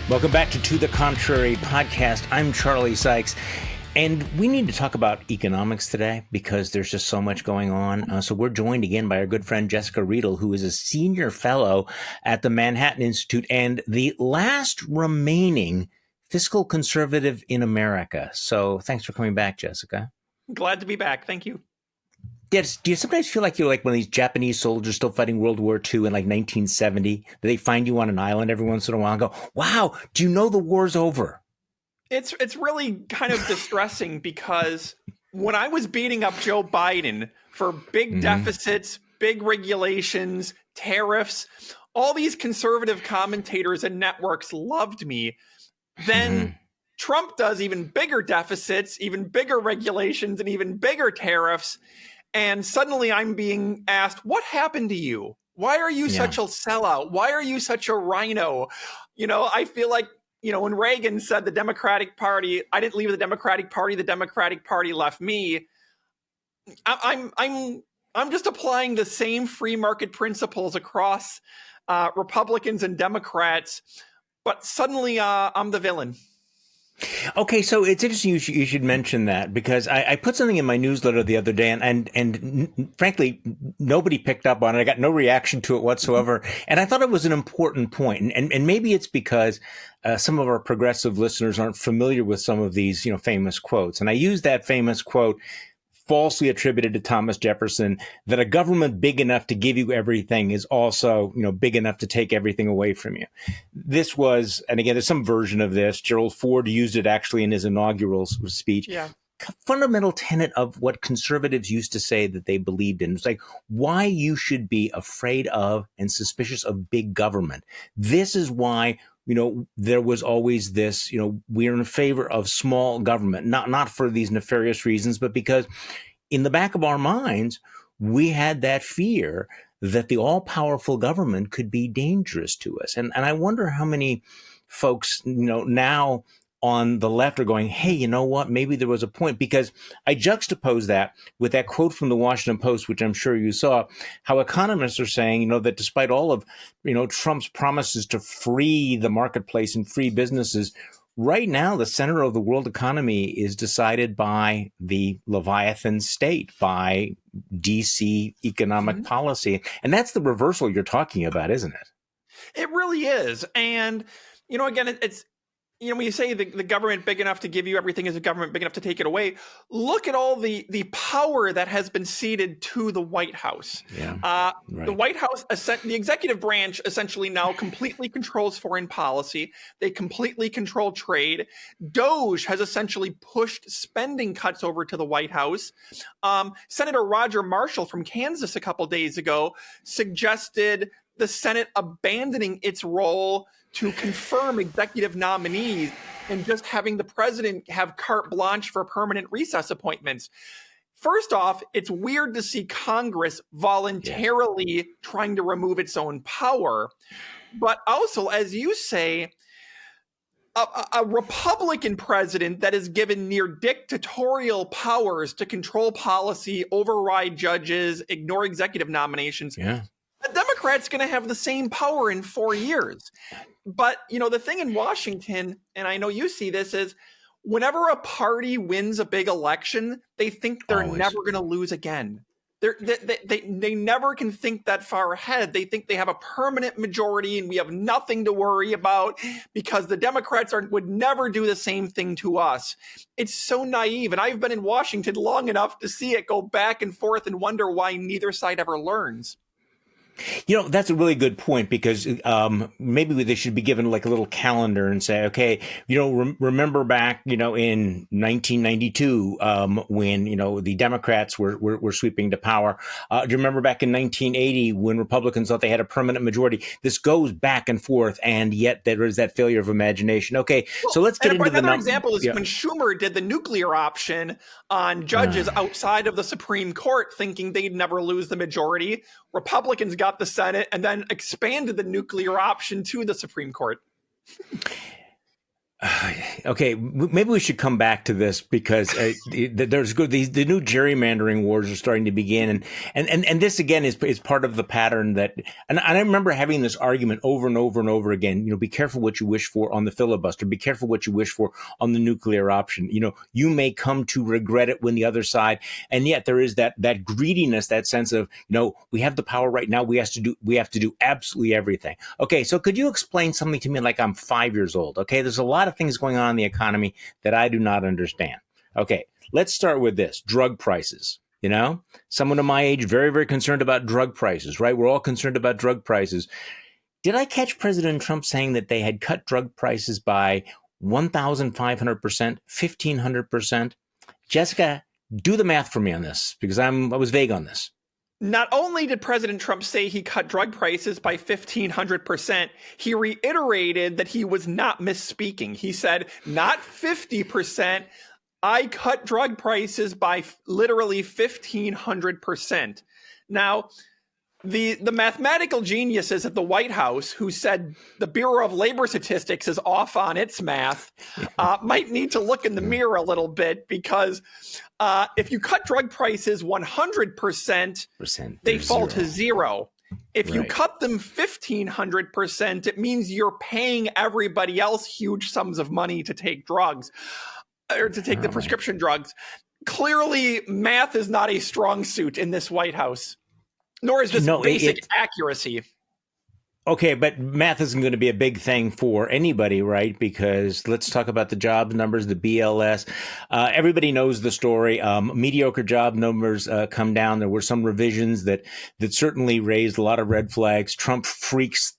Welcome back to the Contrary podcast. I'm Charlie Sykes, and we need to talk about economics today because there's just so much going on. So we're joined again by our good friend Jessica Reidl, who is a senior fellow at the Manhattan Institute and the last remaining fiscal conservative in America. So thanks for coming back, Jessica. Glad to be back. Thank you. Yes, do you sometimes feel like you're like one of these Japanese soldiers still fighting World War II in like 1970? They find you on an island every once in a while and go, wow, do you know the war's over? It's really kind of distressing because when I was beating up Joe Biden for big deficits, big regulations, tariffs, all these conservative commentators and networks loved me. Then Trump does even bigger deficits, even bigger regulations, and even bigger tariffs. And suddenly I'm being asked, what happened to you? Why are you such a sellout? Why are you such a rhino? You know, I feel like, you know, when Reagan said the Democratic Party, I didn't leave the Democratic Party left me. I'm just applying the same free market principles across Republicans and Democrats, but suddenly I'm the villain. Okay, so it's interesting you should mention that because I put something in my newsletter the other day and frankly, nobody picked up on it. I got no reaction to it whatsoever. And I thought it was an important point. And maybe it's because some of our progressive listeners aren't familiar with some of these, you know, famous quotes. And I used that famous quote falsely attributed to Thomas Jefferson, that a government big enough to give you everything is also, you know, big enough to take everything away from you. This was, and again, there's some version of this. Gerald Ford used it actually in his inaugural speech. Yeah. Fundamental tenet of what conservatives used to say that they believed in. It's like why you should be afraid of and suspicious of big government. This is why, you know, there was always this, you know, we're in favor of small government, not for these nefarious reasons, but because in the back of our minds, we had that fear that the all-powerful government could be dangerous to us. And I wonder how many folks, you know, now on the left are going, hey, you know what? Maybe there was a point, because I juxtapose that with that quote from the Washington Post, which I'm sure you saw, how economists are saying, you know, that despite all of, you know, Trump's promises to free the marketplace and free businesses, right now the center of the world economy is decided by the Leviathan state, by DC economic policy. And that's the reversal you're talking about, isn't it? It really is. And, you know, again, it's, you know, when you say the government big enough to give you everything is a government big enough to take it away, look at all the power that has been ceded to the White House. Yeah, right. The White House, the executive branch essentially now completely controls foreign policy. They completely control trade. DOGE has essentially pushed spending cuts over to the White House. Senator Roger Marshall from Kansas a couple days ago suggested the Senate abandoning its role to confirm executive nominees and just having the president have carte blanche for permanent recess appointments. First off, it's weird to see Congress voluntarily trying to remove its own power. But also, as you say, a Republican president that is given near dictatorial powers to control policy, override judges, ignore executive nominations. Yeah. A Democrat's going to have the same power in 4 years. But, you know, the thing in Washington, and I know you see this, is whenever a party wins a big election, they think they're never going to lose again. They never can think that far ahead. They think they have a permanent majority and we have nothing to worry about because the Democrats would never do the same thing to us. It's so naive. And I've been in Washington long enough to see it go back and forth and wonder why neither side ever learns. You know, that's a really good point, because maybe they should be given like a little calendar and say, okay, you know, remember back, you know, in 1992 when, you know, the Democrats were sweeping to power. Do you remember back in 1980 when Republicans thought they had a permanent majority? This goes back and forth, and yet there is that failure of imagination. Okay, well, so let's get into the another example is when Schumer did the nuclear option on judges outside of the Supreme Court, thinking they'd never lose the majority. Republicans got the Senate and then expanded the nuclear option to the Supreme Court. Okay, maybe we should come back to this because there's good. The new gerrymandering wars are starting to begin, and this again is part of the pattern that. And I remember having this argument over and over and over again. You know, be careful what you wish for on the filibuster. Be careful what you wish for on the nuclear option. You know, you may come to regret it when the other side. And yet there is that greediness, that sense of, you know, we have the power right now. We have to do absolutely everything. Okay, so could you explain something to me like I'm 5 years old? Okay, there's a lot of things going on in the economy that I do not understand. Okay, let's start with this: drug prices. You know, someone of my age, very, very concerned about drug prices, right? We're all concerned about drug prices. Did I catch President Trump saying that they had cut drug prices by 1,500%, 1,500%? Jessica, do the math for me on this because I was vague on this. Not only did President Trump say he cut drug prices by 1,500%, he reiterated that he was not misspeaking. He said, not 50%, I cut drug prices by literally 1,500%. Now, the mathematical geniuses at the White House who said the Bureau of Labor Statistics is off on its math might need to look in the mirror a little bit, because if you cut drug prices 100%, they fall to zero. If you cut them 1,500%, it means you're paying everybody else huge sums of money to take drugs, or to take the prescription drugs. Clearly, math is not a strong suit in this White House. Nor is this basic accuracy. Okay, but math isn't going to be a big thing for anybody, right? Because let's talk about the jobs numbers, the BLS. Everybody knows the story. Mediocre job numbers come down. There were some revisions that certainly raised a lot of red flags. Trump freaks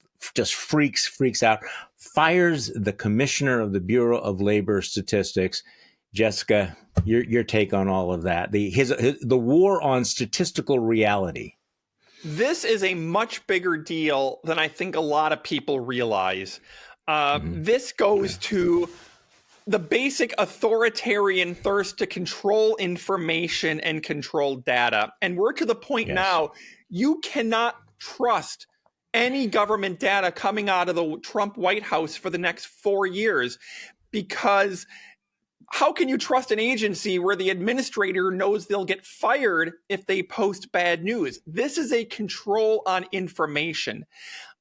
out, fires the commissioner of the Bureau of Labor Statistics. Jessica, your take on all of that? The war on statistical reality. This is a much bigger deal than I think a lot of people realize. This goes to the basic authoritarian thirst to control information and control data. And we're to the point now, you cannot trust any government data coming out of the Trump White House for the next 4 years, because how can you trust an agency where the administrator knows they'll get fired if they post bad news? This is a control on information.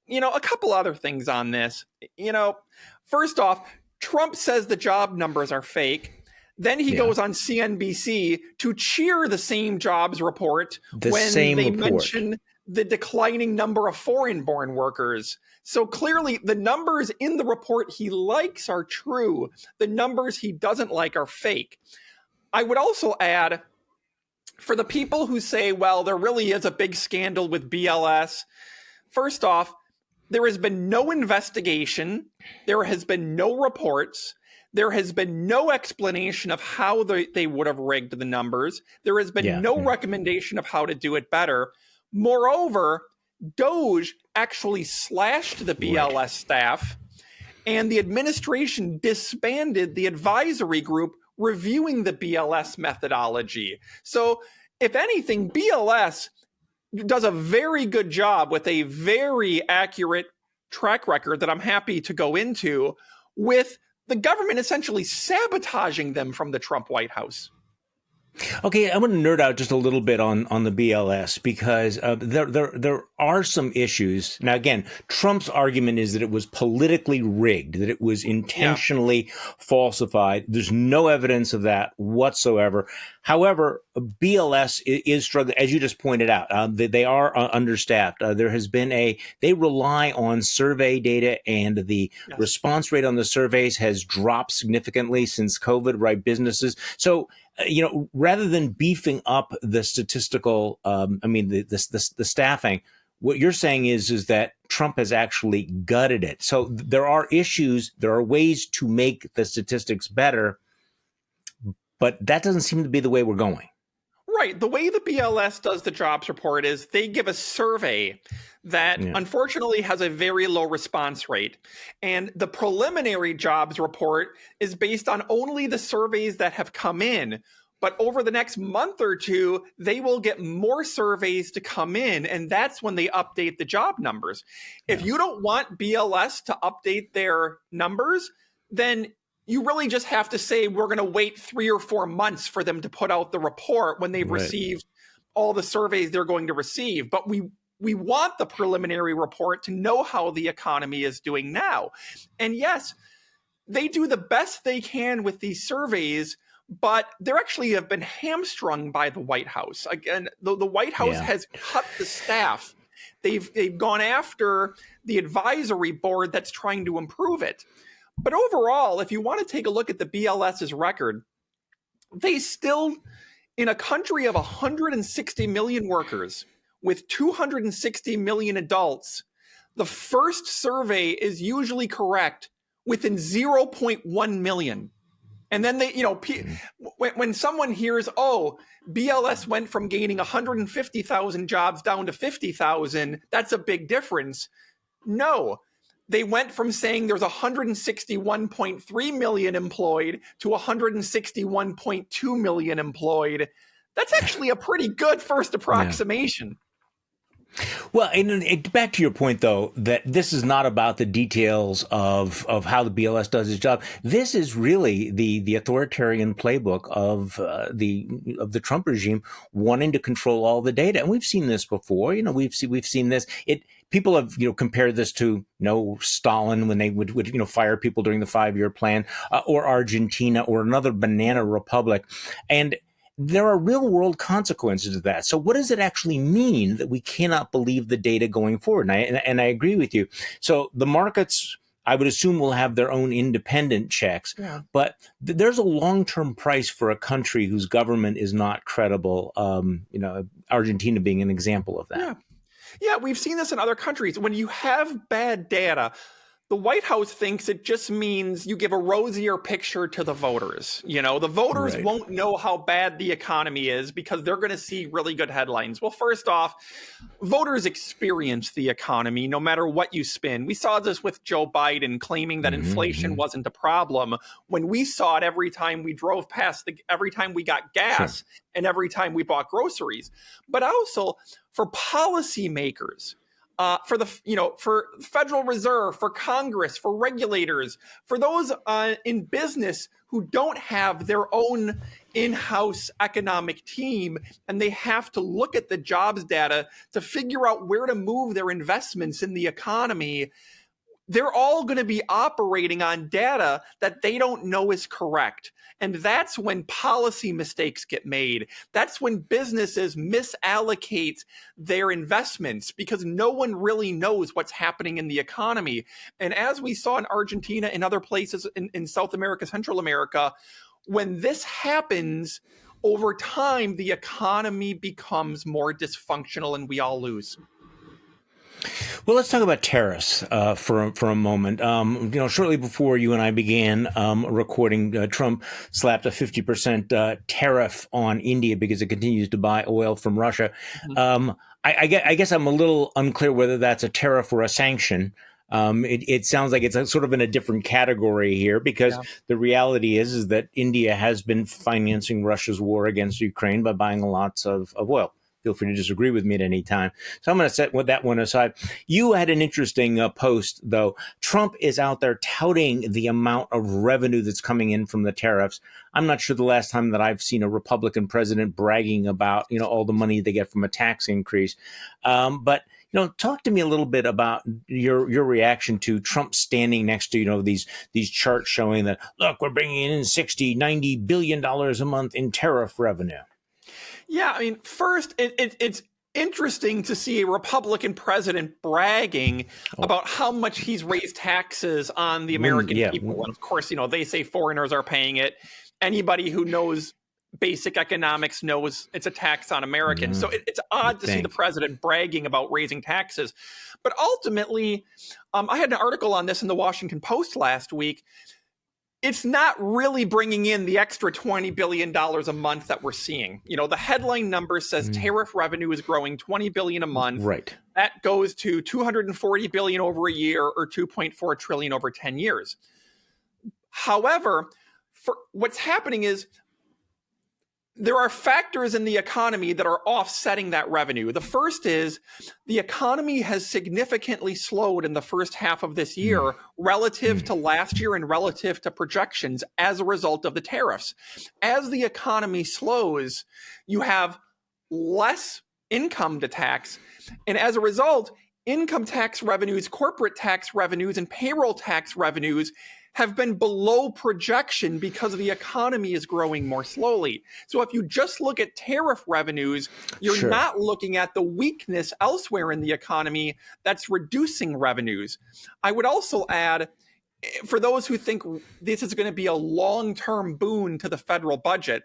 You know, a couple other things on this. You know, first off, Trump says the job numbers are fake. Then he goes on CNBC to cheer the same jobs report when they mention the declining number of foreign-born workers. So clearly, the numbers in the report he likes are true. The numbers he doesn't like are fake. I would also add, for the people who say, well, there really is a big scandal with BLS, first off, there has been no investigation. There has been no reports. There has been no explanation of how they would have rigged the numbers. There has been no recommendation of how to do it better. Moreover, DOJ actually slashed the BLS staff, and the administration disbanded the advisory group reviewing the BLS methodology. So, if anything, BLS does a very good job with a very accurate track record that I'm happy to go into, with the government essentially sabotaging them from the Trump White House. Okay, I'm going to nerd out just a little bit on the BLS, because there are some issues. Now, again, Trump's argument is that it was politically rigged, that it was intentionally falsified. There's no evidence of that whatsoever. However, BLS is struggling, as you just pointed out. They are understaffed. There has been they rely on survey data, and the response rate on the surveys has dropped significantly since COVID, right? Businesses. So, you know, rather than beefing up the statistical, the staffing, what you're saying is that Trump has actually gutted it. So there are issues, there are ways to make the statistics better, but that doesn't seem to be the way we're going. Right. The way the BLS does the jobs report is they give a survey that unfortunately has a very low response rate. And the preliminary jobs report is based on only the surveys that have come in. But over the next month or two, they will get more surveys to come in, and that's when they update the job numbers. If you don't want BLS to update their numbers, then you really just have to say we're going to wait 3 or 4 months for them to put out the report when they've received all the surveys they're going to receive. But we want the preliminary report to know how the economy is doing now. And yes, they do the best they can with these surveys, but they're actually have been hamstrung by the White House. Again, the White House has cut the staff. They've gone after the advisory board that's trying to improve it. But overall, if you want to take a look at the BLS's record, they still, in a country of 160 million workers with 260 million adults, the first survey is usually correct within 0.1 million. And then they, when someone hears, oh, BLS went from gaining 150,000 jobs down to 50,000, that's a big difference. No, they went from saying there's 161.3 million employed to 161.2 million employed. That's actually a pretty good first approximation. Well, and back to your point, though, that this is not about the details of how the BLS does its job. This is really the authoritarian playbook of the Trump regime wanting to control all the data, and we've seen this before. We've seen this. People have compared this to Stalin when they would fire people during the 5-year plan, or Argentina, or another banana republic, and there are real world consequences of that. So what does it actually mean that we cannot believe the data going forward? And I agree with you. So the markets, I would assume, will have their own independent checks, but there's a long-term price for a country whose government is not credible. Argentina being an example of that. Yeah, we've seen this in other countries. When you have bad data, the White House thinks it just means you give a rosier picture to the voters. The voters won't know how bad the economy is because they're going to see really good headlines. Well, first off, voters experience the economy no matter what you spin. We saw this with Joe Biden claiming that inflation wasn't a problem when we saw it every time we drove past, every time we got gas, and every time we bought groceries. But also for policymakers, for Federal Reserve, for Congress, for regulators, for those in business who don't have their own in-house economic team, and they have to look at the jobs data to figure out where to move their investments in the economy. They're all going to be operating on data that they don't know is correct. And that's when policy mistakes get made. That's when businesses misallocate their investments because no one really knows what's happening in the economy. And as we saw in Argentina and other places in South America, Central America, when this happens, over time, the economy becomes more dysfunctional and we all lose. Well, let's talk about tariffs for a moment. Shortly before you and I began recording, Trump slapped a 50% tariff on India because it continues to buy oil from Russia. I guess I'm a little unclear whether that's a tariff or a sanction. It sounds like it's sort of in a different category here because the reality is that India has been financing Russia's war against Ukraine by buying lots of oil. Feel free to disagree with me at any time. So I'm going to set that one aside. You had an interesting post, though. Trump is out there touting the amount of revenue that's coming in from the tariffs. I'm not sure the last time that I've seen a Republican president bragging about, all the money they get from a tax increase. But talk to me a little bit about your reaction to Trump standing next to, these charts showing that, look, we're bringing in $60-90 billion a month in tariff revenue. Yeah, I mean, first, it's interesting to see a Republican president bragging about how much he's raised taxes on the American people. And of course, they say foreigners are paying it. Anybody who knows basic economics knows it's a tax on Americans. So it's odd to see the president bragging about raising taxes. But ultimately, I had an article on this in the Washington Post last week. It's not really bringing in the extra $20 billion a month that we're seeing. The headline number says tariff revenue is growing $20 billion a month. Right. That goes to $240 billion over a year or $2.4 trillion over 10 years. However, for what's happening is there are factors in the economy that are offsetting that revenue. The first is the economy has significantly slowed in the first half of this year relative to last year and relative to projections as a result of the tariffs. As the economy slows, you have less income to tax. And as a result, income tax revenues, corporate tax revenues, and payroll tax revenues have been below projection because the economy is growing more slowly. So if you just look at tariff revenues, you're not looking at the weakness elsewhere in the economy that's reducing revenues. I would also add, for those who think this is going to be a long-term boon to the federal budget,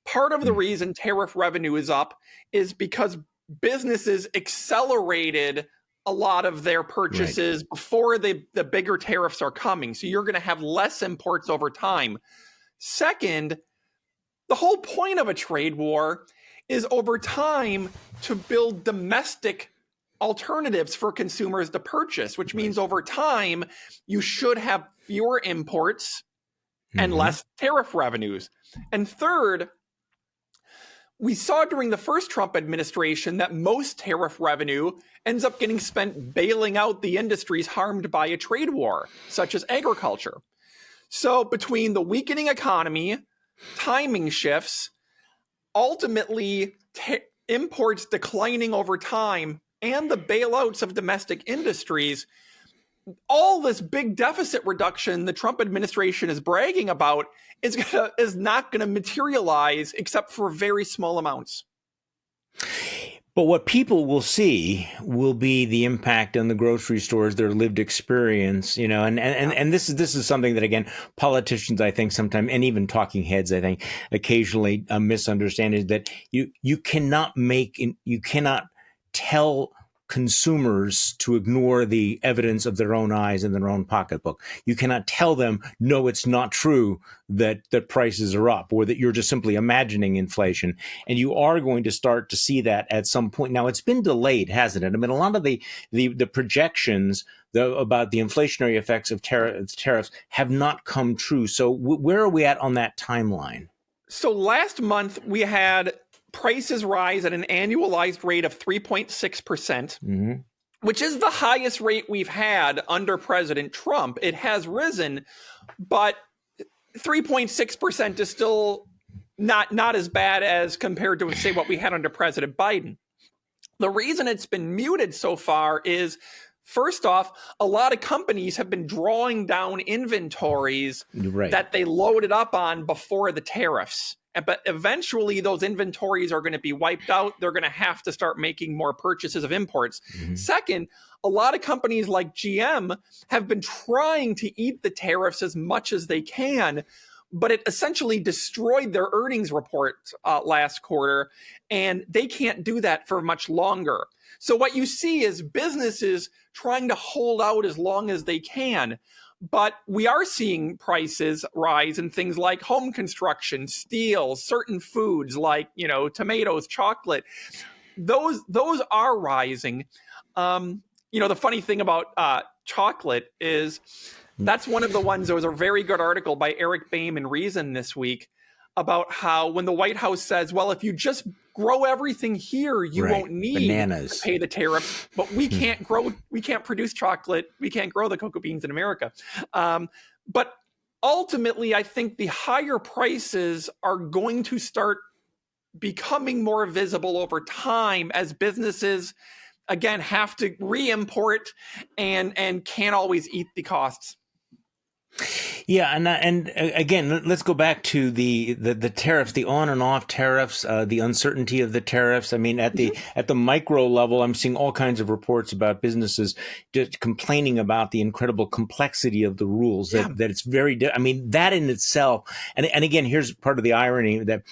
part of the reason tariff revenue is up is because businesses accelerated a lot of their purchases before the bigger tariffs are coming. So you're going to have less imports over time. Second, the whole point of a trade war is over time to build domestic alternatives for consumers to purchase, which means over time you should have fewer imports and less tariff revenues. And third, we saw during the first Trump administration that most tariff revenue ends up getting spent bailing out the industries harmed by a trade war, such as agriculture. So between the weakening economy, timing shifts, ultimately imports declining over time, and the bailouts of domestic industries, all this big deficit reduction the Trump administration is bragging about is not going to materialize except for very small amounts. But what people will see will be the impact on the grocery stores, their lived experience, and this is something that, again, politicians, I think, sometimes, and even talking heads, I think, occasionally misunderstand, is that you cannot tell consumers to ignore the evidence of their own eyes and their own pocketbook. You cannot tell them, no, it's not true that prices are up, or that you're just simply imagining inflation. And you are going to start to see that at some point. Now, it's been delayed, hasn't it? I mean, a lot of the projections about the inflationary effects of tariffs have not come true. So where are we at on that timeline? So last month we had prices rise at an annualized rate of 3.6%, which is the highest rate we've had under President Trump. It has risen, but 3.6% is still not as bad as compared to, say, what we had under President Biden. The reason it's been muted so far is, first off, a lot of companies have been drawing down inventories that they loaded up on before the tariffs. But eventually those inventories are going to be wiped out. They're going to have to start making more purchases of imports. Second, a lot of companies like GM have been trying to eat the tariffs as much as they can, but it essentially destroyed their earnings report last quarter, and they can't do that for much longer. So what you see is businesses trying to hold out as long as they can. But we are seeing prices rise in things like home construction, steel, certain foods like, tomatoes, chocolate. Those are rising. The funny thing about chocolate is that's one of the ones. There was a very good article by Eric Boehm in Reason this week about how when the White House says, well, if you just grow everything here, you won't need bananas to pay the tariffs, but we can't produce chocolate. We can't grow the cocoa beans in America. But ultimately, I think the higher prices are going to start becoming more visible over time as businesses, again, have to re-import and can't always eat the costs. Yeah, and again, let's go back to the tariffs, the on and off tariffs, the uncertainty of the tariffs. I mean, at the micro level, I'm seeing all kinds of reports about businesses just complaining about the incredible complexity of the rules. That it's very. I mean, that in itself, and again, here's part of the irony that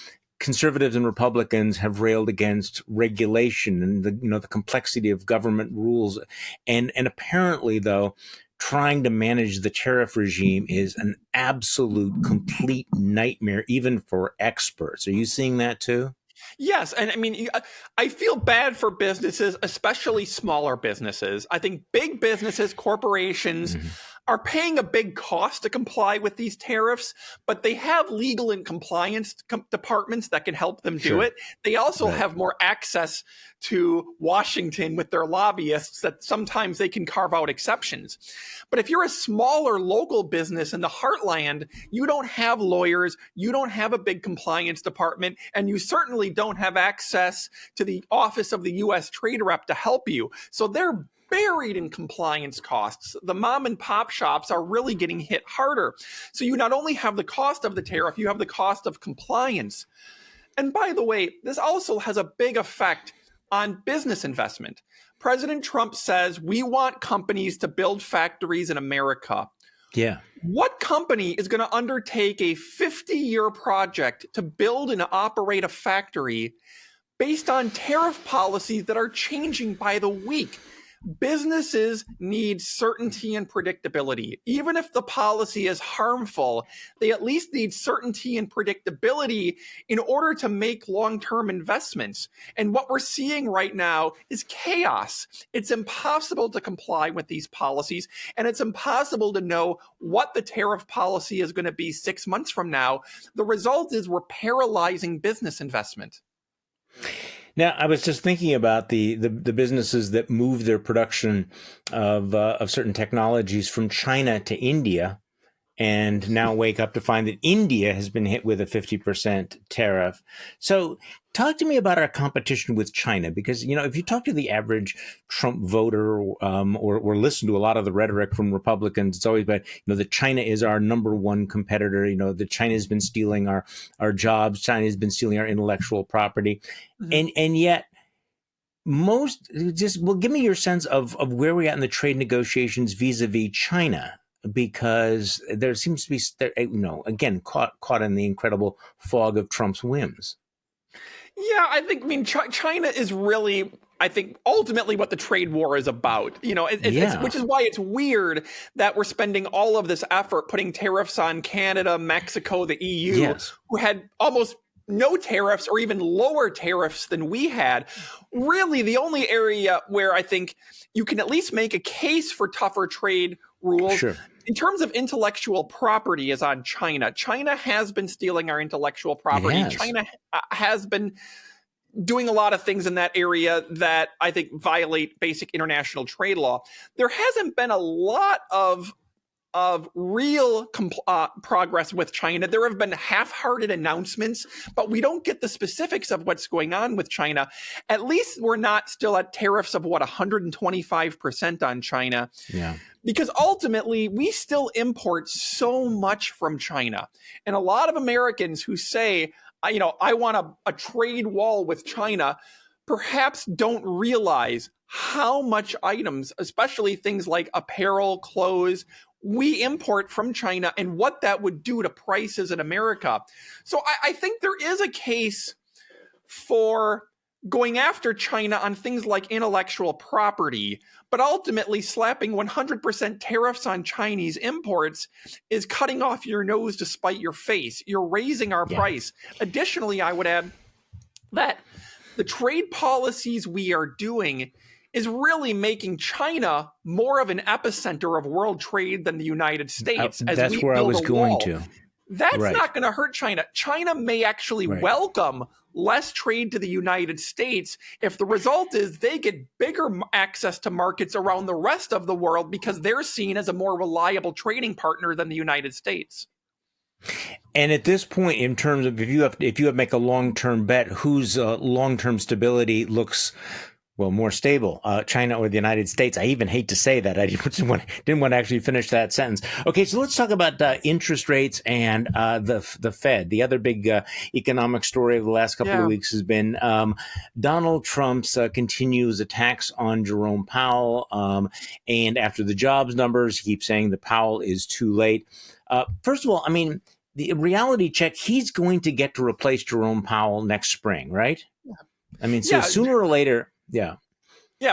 conservatives and Republicans have railed against regulation and the complexity of government rules, and apparently, though, trying to manage the tariff regime is an absolute complete nightmare, even for experts. Are you seeing that too? Yes. And I mean, I feel bad for businesses, especially smaller businesses. I think big businesses, corporations, are paying a big cost to comply with these tariffs, but they have legal and compliance departments that can help them do it. They also have more access to Washington with their lobbyists that sometimes they can carve out exceptions. But if you're a smaller local business in the heartland, you don't have lawyers, you don't have a big compliance department, and you certainly don't have access to the office of the U.S. trade rep to help you. So they're buried in compliance costs. The mom and pop shops are really getting hit harder. So you not only have the cost of the tariff, you have the cost of compliance. And by the way, this also has a big effect on business investment. President Trump says we want companies to build factories in America. Yeah. What company is going to undertake a 50-year project to build and operate a factory based on tariff policies that are changing by the week? Businesses need certainty and predictability. Even if the policy is harmful, they at least need certainty and predictability in order to make long-term investments. And what we're seeing right now is chaos. It's impossible to comply with these policies, and it's impossible to know what the tariff policy is going to be 6 months from now. The result is we're paralyzing business investment. Now, I was just thinking about the businesses that move their production of certain technologies from China to India, and now wake up to find that India has been hit with a 50% tariff. So talk to me about our competition with China, because, if you talk to the average Trump voter or listen to a lot of the rhetoric from Republicans, it's always about, that China is our number one competitor, that China has been stealing our jobs, China has been stealing our intellectual property. Mm-hmm. And yet, give me your sense of where we're at in the trade negotiations vis-a-vis China, because there seems to be, again, caught in the incredible fog of Trump's whims. Yeah, China is really, ultimately what the trade war is about. Which is why it's weird that we're spending all of this effort putting tariffs on Canada, Mexico, the EU, who had almost no tariffs or even lower tariffs than we had. Really, the only area where I think you can at least make a case for tougher trade rules in terms of intellectual property is on China. China has been stealing our intellectual property. China has been doing a lot of things in that area that I think violate basic international trade law. There hasn't been a lot of real progress with China. There have been half-hearted announcements, but we don't get the specifics of what's going on with China. At least we're not still at tariffs of 125% on China. Yeah. Because ultimately, we still import so much from China. And a lot of Americans who say, I want a trade wall with China, perhaps don't realize how much items, especially things like apparel, clothes, we import from China and what that would do to prices in America. So I think there is a case for going after China on things like intellectual property, but ultimately slapping 100% tariffs on Chinese imports is cutting off your nose to spite your face. You're raising our price. Additionally, I would add that the trade policies we are doing is really making China more of an epicenter of world trade than the United States. That's where I was going to. That's not going to hurt China. China may actually welcome less trade to the United States if the result is they get bigger access to markets around the rest of the world because they're seen as a more reliable trading partner than the United States. And at this point, in terms of if you have to make a long-term bet, whose long-term stability looks more stable, China or the United States? I even hate to say that. I didn't want to actually finish that sentence. Okay, so let's talk about interest rates and the Fed. The other big economic story of the last couple of weeks has been Donald Trump's continuous attacks on Jerome Powell. And after the jobs numbers, he keeps saying that Powell is too late. First of all, the reality check, he's going to get to replace Jerome Powell next spring, right? So sooner or later... Yeah,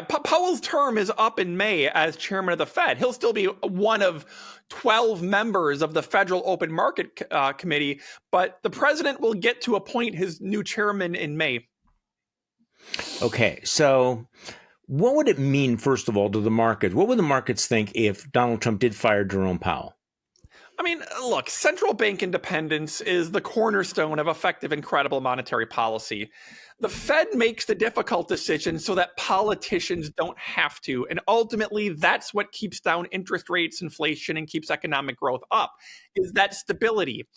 Powell's term is up in May as chairman of the Fed. He'll still be one of 12 members of the Federal Open Market Committee, but the president will get to appoint his new chairman in May. Okay, so What would it mean, first of all, to the market? What would the markets think if Donald Trump did fire Jerome Powell? I mean, look, central bank independence is the cornerstone of effective and credible monetary policy. The Fed makes the difficult decisions so that politicians don't have to. And ultimately, that's what keeps down interest rates, inflation, and keeps economic growth up, is that stability.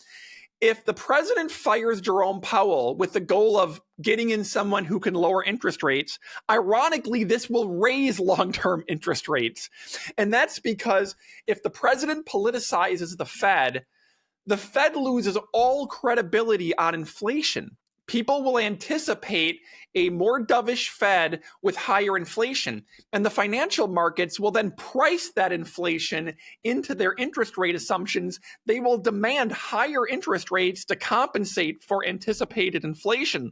If the president fires Jerome Powell with the goal of getting in someone who can lower interest rates, ironically, this will raise long-term interest rates. And that's because if the president politicizes the Fed loses all credibility on inflation. People will anticipate a more dovish Fed with higher inflation, and the financial markets will then price that inflation into their interest rate assumptions. They will demand higher interest rates to compensate for anticipated inflation.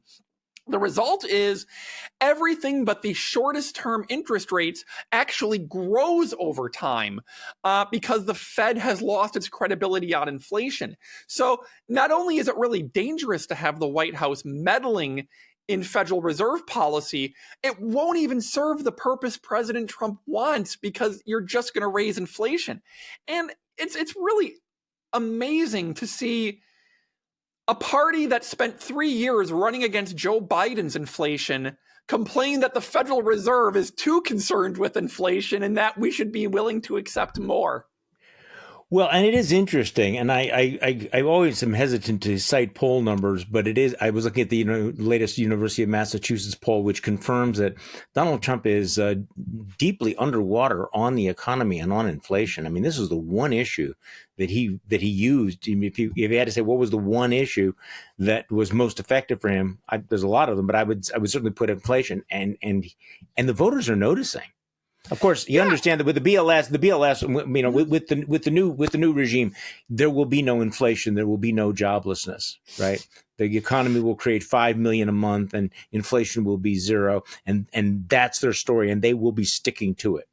The result is everything but the shortest term interest rates actually grows over time because the Fed has lost its credibility on inflation. So not only is it really dangerous to have the White House meddling in Federal Reserve policy, it won't even serve the purpose President Trump wants because you're just going to raise inflation. And it's really amazing to see a party that spent 3 years running against Joe Biden's inflation complain that the Federal Reserve is too concerned with inflation and that we should be willing to accept more. Well, and it is interesting, and I always am hesitant to cite poll numbers, but it is. I was looking at the latest University of Massachusetts poll, which confirms that Donald Trump is deeply underwater on the economy and on inflation. I mean, this is the one issue that he used. If you had to say what was the one issue that was most effective for him, there's a lot of them, but I would certainly put inflation, and the voters are noticing. Of course, you understand that with the BLS, with the new regime, there will be no inflation, there will be no joblessness, right? The economy will create 5 million a month, and inflation will be zero, and that's their story, and they will be sticking to it.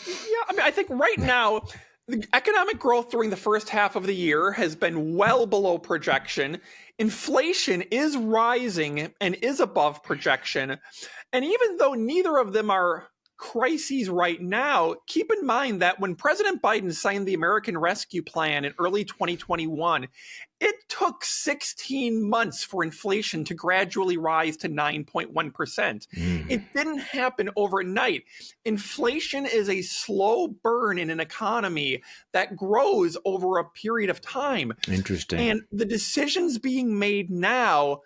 Yeah, I mean, I think right now, the economic growth during the first half of the year has been well below projection. Inflation is rising and is above projection, and even though neither of them are crises right now, keep in mind that when President Biden signed the American Rescue Plan in early 2021, it took 16 months for inflation to gradually rise to 9.1%. It didn't happen overnight. Inflation is a slow burn in an economy that grows over a period of time. Interesting. And the decisions being made now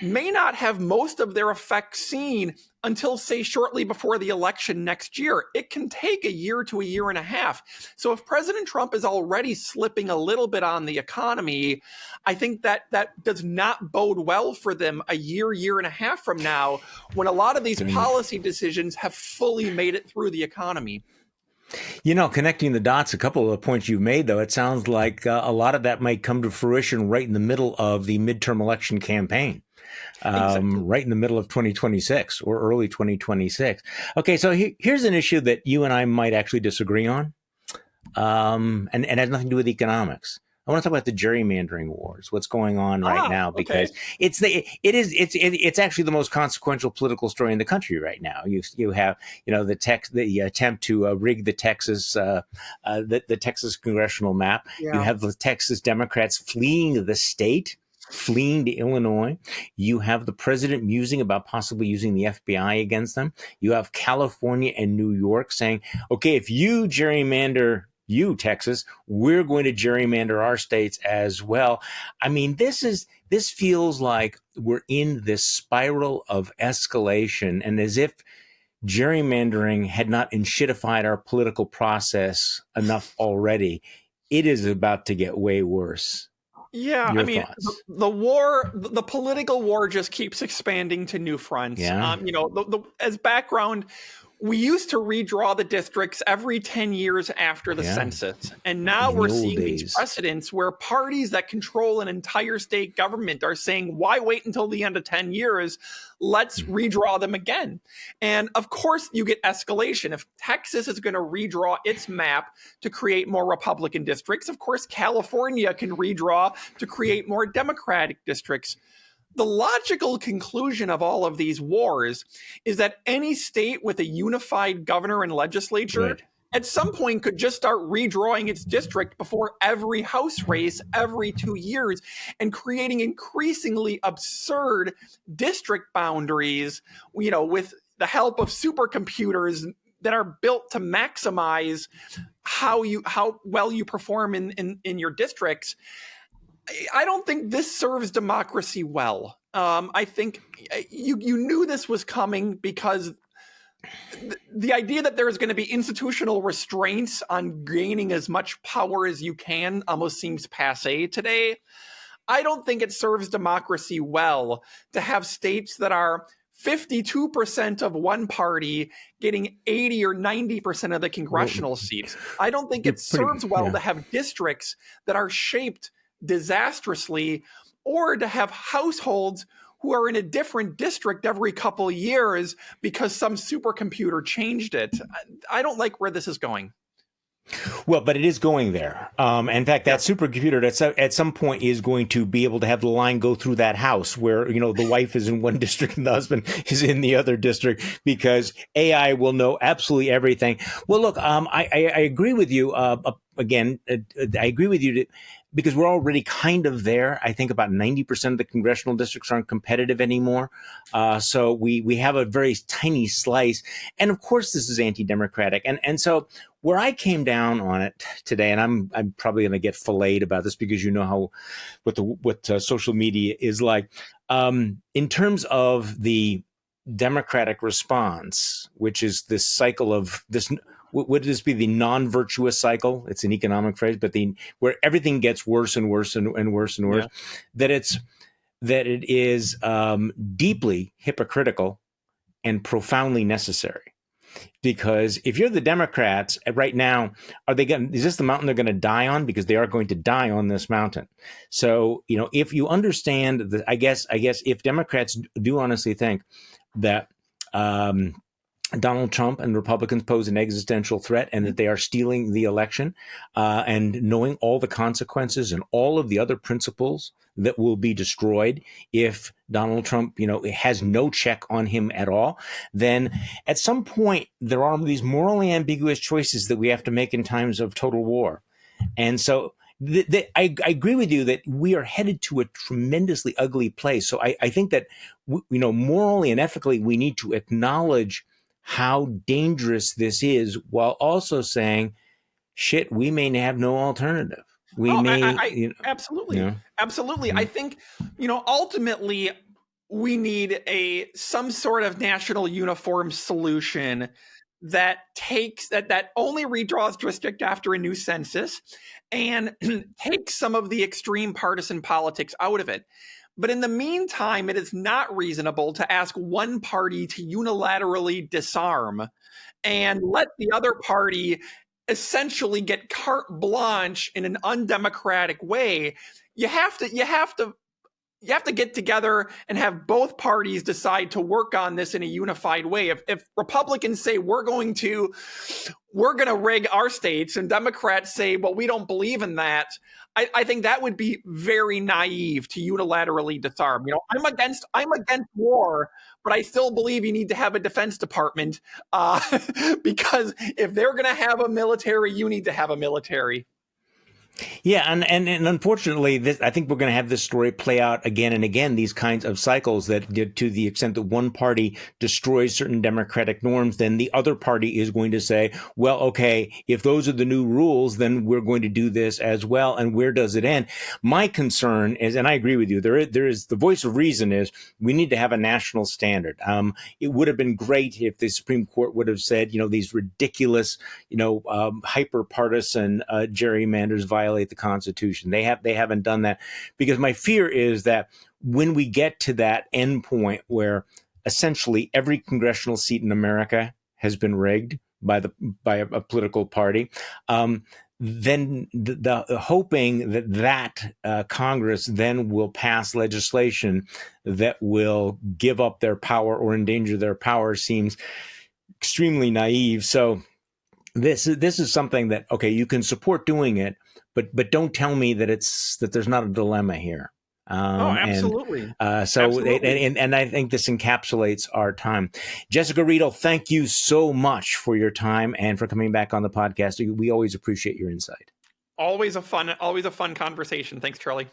may not have most of their effects seen until, say, shortly before the election next year. It can take a year to a year and a half. So if President Trump is already slipping a little bit on the economy, I think that does not bode well for them a year and a half from now, when a lot of these policy decisions have fully made it through the economy. Connecting the dots, a couple of the points you've made, though, it sounds like a lot of that might come to fruition right in the middle of the midterm election campaign. Exactly. Right in the middle of 2026 or early 2026. Okay, so here's an issue that you and I might actually disagree on, and has nothing to do with economics. I want to talk about the gerrymandering wars. What's going on right now? Because it's actually the most consequential political story in the country right now. You have the attempt to rig the Texas congressional map. Yeah. You have the Texas Democrats fleeing the state, fleeing to Illinois. You have the president musing about possibly using the FBI against them. You have California and New York saying, okay, if you gerrymander Texas, we're going to gerrymander our states as well. I mean, this feels like we're in this spiral of escalation, and as if gerrymandering had not enshittified our political process enough already, it is about to get way worse. Yeah, Your I mean, thoughts? the political war just keeps expanding to new fronts. Yeah. As background, we used to redraw the districts every 10 years after the Yeah. census. And now In we're the old seeing days. these precedents where parties that control an entire state government are saying, why wait until the end of 10 years? Let's redraw them again. And of course, you get escalation. If Texas is going to redraw its map to create more Republican districts, of course, California can redraw to create more Democratic districts. The logical conclusion of all of these wars is that any state with a unified governor and legislature Right. at some point could just start redrawing its district before every House race every 2 years and creating increasingly absurd district boundaries, with the help of supercomputers that are built to maximize how well you perform in your districts. I don't think this serves democracy well. I think you knew this was coming because the idea that there is going to be institutional restraints on gaining as much power as you can almost seems passe today. I don't think it serves democracy well to have states that are 52% of one party getting 80 or 90% of the congressional seats. I don't think it serves well to have districts that are shaped disastrously, or to have households who are in a different district every couple of years because some supercomputer changed it. I don't like where this is going. Well, but it is going there. In fact, that supercomputer at some point is going to be able to have the line go through that house where, the wife is in one district and the husband is in the other district, because AI will know absolutely everything. Well, look, I agree with you. Again, I agree with you because we're already kind of there. I think about 90% of the congressional districts aren't competitive anymore. So we have a very tiny slice. And of course, this is anti-democratic. And so where I came down on it today, and I'm probably going to get filleted about this because you know what social media is like. In terms of the democratic response, which is this cycle of this, would this be the non-virtuous cycle? It's an economic phrase, but where everything gets worse and worse and worse and worse. Yeah. That it is deeply hypocritical and profoundly necessary. Because if you're the Democrats right now, is this the mountain they're going to die on? Because they are going to die on this mountain. So, if you understand that, I guess if Democrats do honestly think that Donald Trump and Republicans pose an existential threat and that they are stealing the election, and knowing all the consequences and all of the other principles that will be destroyed if Donald Trump, has no check on him at all, then at some point there are these morally ambiguous choices that we have to make in times of total war. And so I agree with you that we are headed to a tremendously ugly place. So I think that, morally and ethically, we need to acknowledge how dangerous this is, while also saying, shit, we may have no alternative. Absolutely. Absolutely. I think, ultimately we need some sort of national uniform solution that only redraws district after a new census and takes some of the extreme partisan politics out of it. But in the meantime, it is not reasonable to ask one party to unilaterally disarm and let the other party essentially get carte blanche in an undemocratic way. You have to get together and have both parties decide to work on this in a unified way. If Republicans say we're going to rig our states, and Democrats say, well, we don't believe in that, I think that would be very naive to unilaterally disarm. I'm against war, but I still believe you need to have a defense department, because if they're going to have a military, you need to have a military. Yeah, and unfortunately, I think we're going to have this story play out again and again, these kinds of cycles that, to the extent that one party destroys certain democratic norms, then the other party is going to say, well, okay, if those are the new rules, then we're going to do this as well. And where does it end? My concern is, and I agree with you, there is the voice of reason is we need to have a national standard. It would have been great if the Supreme Court would have said, these ridiculous, hyper partisan gerrymanders violate the Constitution. They haven't done that, because my fear is that when we get to that end point where essentially every congressional seat in America has been rigged by a political party, then the hoping that Congress then will pass legislation that will give up their power or endanger their power seems extremely naive. So this is something that, okay, you can support doing it, but don't tell me that there's not a dilemma here. Absolutely. And I think this encapsulates our time. Jessica Reidl, thank you so much for your time and for coming back on the podcast. We always appreciate your insight. Always a fun conversation. Thanks, Charlie.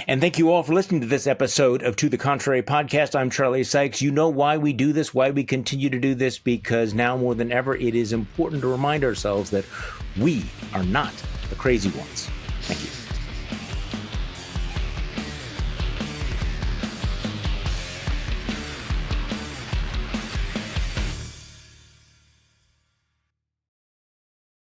And thank you all for listening to this episode of To the Contrary podcast. I'm Charlie Sykes. You know why we do this, why we continue to do this, because now more than ever, it is important to remind ourselves that we are not the crazy ones.